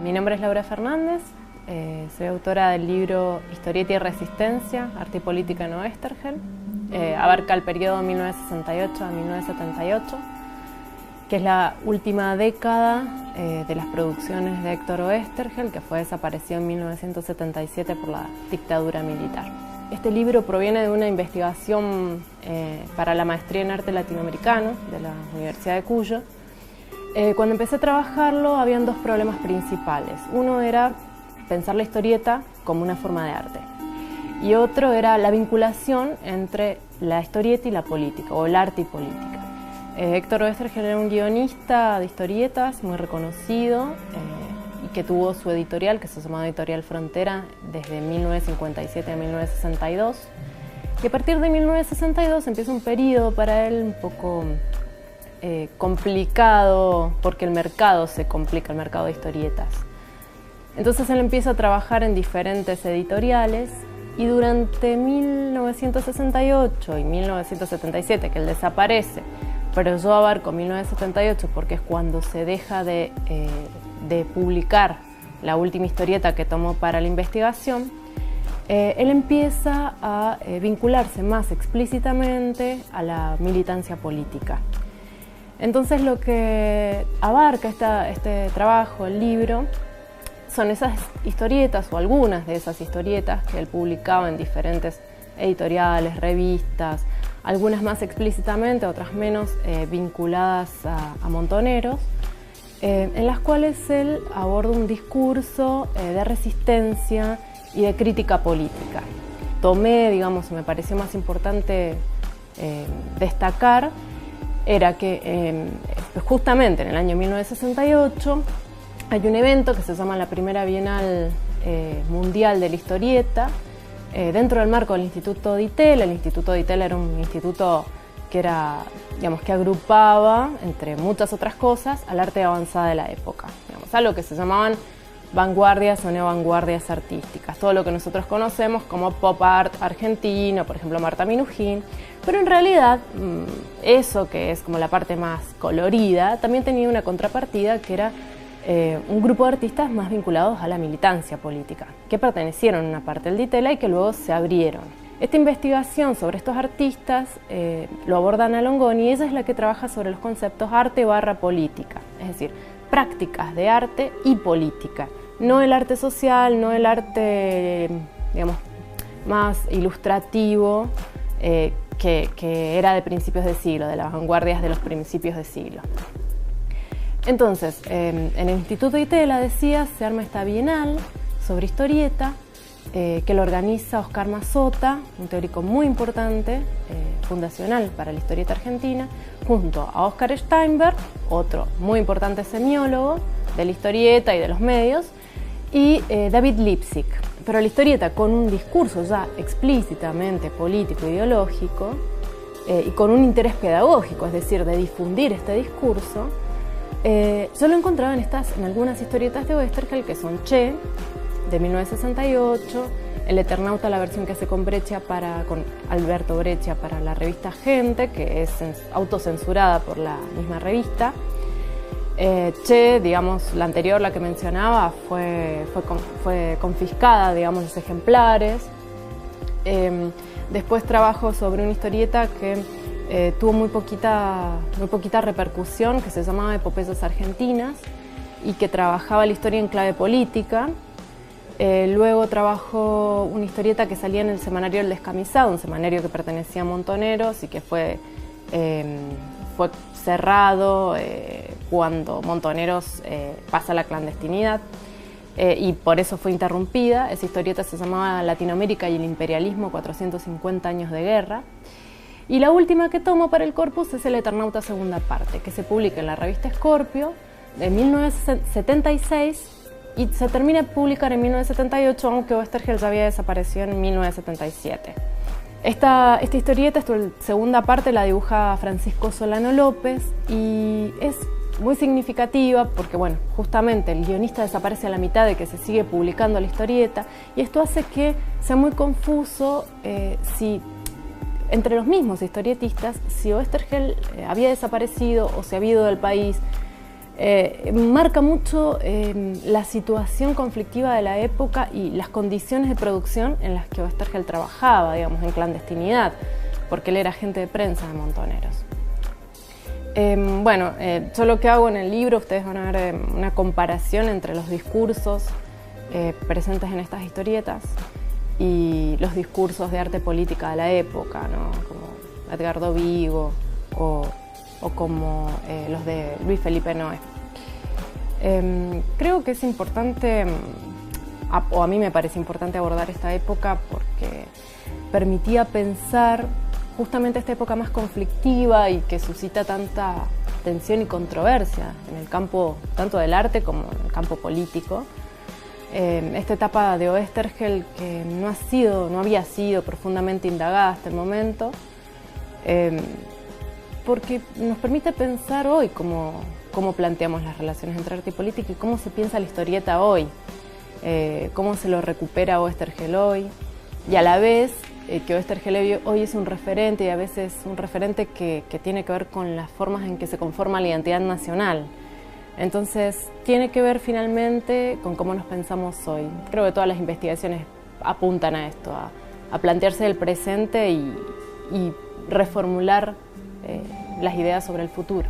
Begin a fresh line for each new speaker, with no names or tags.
Mi nombre es Laura Fernández, soy autora del libro Historieta y Resistencia, Arte y Política en Oesterhel. Abarca el periodo 1968 a 1978, que es la última década de las producciones de Héctor Oesterhel, que fue desaparecido en 1977 por la dictadura militar. Este libro proviene de una investigación para la maestría en arte latinoamericano de la Universidad de Cuyo. Cuando empecé a trabajarlo, habían dos problemas principales. Uno era pensar la historieta como una forma de arte, y otro era la vinculación entre la historieta y la política, o el arte y política. Héctor Oesterhel era un guionista de historietas muy reconocido y que tuvo su editorial, que se llamaba Editorial Frontera, desde 1957 a 1962. Y a partir de 1962 empieza un periodo para él un poco complicado, porque el mercado se complica, el mercado de historietas. Entonces él empieza a trabajar en diferentes editoriales, y durante 1968 y 1977, que él desaparece, pero yo abarco 1978 porque es cuando se deja de publicar la última historieta que tomó para la investigación, él empieza a vincularse más explícitamente a la militancia política. Entonces lo que abarca este trabajo, el libro, son esas historietas, o algunas de esas historietas que él publicaba en diferentes editoriales, revistas, algunas más explícitamente, otras menos, vinculadas a montoneros, en las cuales él aborda un discurso de resistencia y de crítica política. Tomé, digamos, me pareció más importante destacar, era que justamente en el año 1968 hay un evento que se llama la Primera Bienal Mundial de la Historieta, dentro del marco del Instituto Di Tella. El Instituto Di Tella era un instituto que era, digamos, que agrupaba, entre muchas otras cosas, al arte de avanzada de la época, digamos, algo que se llamaban vanguardias o neovanguardias artísticas, todo lo que nosotros conocemos como pop art argentino, por ejemplo Marta Minujín, pero en realidad eso, que es como la parte más colorida, también tenía una contrapartida que era un grupo de artistas más vinculados a la militancia política, que pertenecieron a una parte del Di Tella y que luego se abrieron. Esta investigación sobre estos artistas lo aborda Ana Longoni, y ella es la que trabaja sobre los conceptos arte/política, es decir, prácticas de arte y política. No el arte social, no el arte, digamos, más ilustrativo que era de principios de siglo, de las vanguardias de los principios de siglo. Entonces, en el Instituto Di Tella, decía, se arma esta bienal sobre historieta que lo organiza Oscar Mazota, un teórico muy importante, fundacional para la historieta argentina, junto a Oscar Steinberg, otro muy importante semiólogo de la historieta y de los medios, y David Lipsig. Pero la historieta, con un discurso ya explícitamente político-ideológico y con un interés pedagógico, es decir, de difundir este discurso, yo lo encontraba en algunas historietas de Oesterhel, que son Che, de 1968, El Eternauta, la versión que hace con Alberto Breccia para la revista Gente, que es autocensurada por la misma revista. Che, digamos, la anterior, la que mencionaba, fue confiscada, digamos, los ejemplares. Después trabajo sobre una historieta que tuvo muy poquita repercusión, que se llamaba Epopeyas Argentinas, y que trabajaba la historia en clave política. Luego trabajó una historieta que salía en el semanario El Descamisado, un semanario que pertenecía a Montoneros y que fue cerrado cuando Montoneros pasa a la clandestinidad, y por eso fue interrumpida. Esa historieta se llamaba Latinoamérica y el imperialismo, 450 años de guerra. Y la última que tomo para el corpus es El Eternauta segunda parte, que se publica en la revista Scorpio de 1976 y se termina de publicar en 1978, aunque Oesterhel ya había desaparecido en 1977. Esta historieta, esta segunda parte, la dibuja Francisco Solano López y es muy significativa porque, bueno, justamente el guionista desaparece a la mitad de que se sigue publicando la historieta, y esto hace que sea muy confuso si entre los mismos historietistas, si Oesterhel había desaparecido o se había ido del país. marca mucho la situación conflictiva de la época y las condiciones de producción en las que Oesterhel trabajaba, digamos, en clandestinidad, porque él era agente de prensa de Montoneros. Yo lo que hago en el libro, ustedes van a ver una comparación entre los discursos presentes en estas historietas y los discursos de arte política de la época, ¿no? Como Edgardo Vigo o como los de Luis Felipe Noé. Creo que es importante, o a mí me parece importante abordar esta época porque permitía pensar justamente esta época más conflictiva y que suscita tanta tensión y controversia en el campo tanto del arte como en el campo político. Esta etapa de Oesterhel que no había sido profundamente indagada hasta el momento, porque nos permite pensar hoy cómo planteamos las relaciones entre arte y política y cómo se piensa la historieta hoy, cómo se lo recupera Oesterhel hoy, y a la vez que Oesterhel hoy es un referente, y a veces un referente que tiene que ver con las formas en que se conforma la identidad nacional. Entonces, tiene que ver finalmente con cómo nos pensamos hoy. Creo que todas las investigaciones apuntan a esto, a plantearse el presente y reformular las ideas sobre el futuro.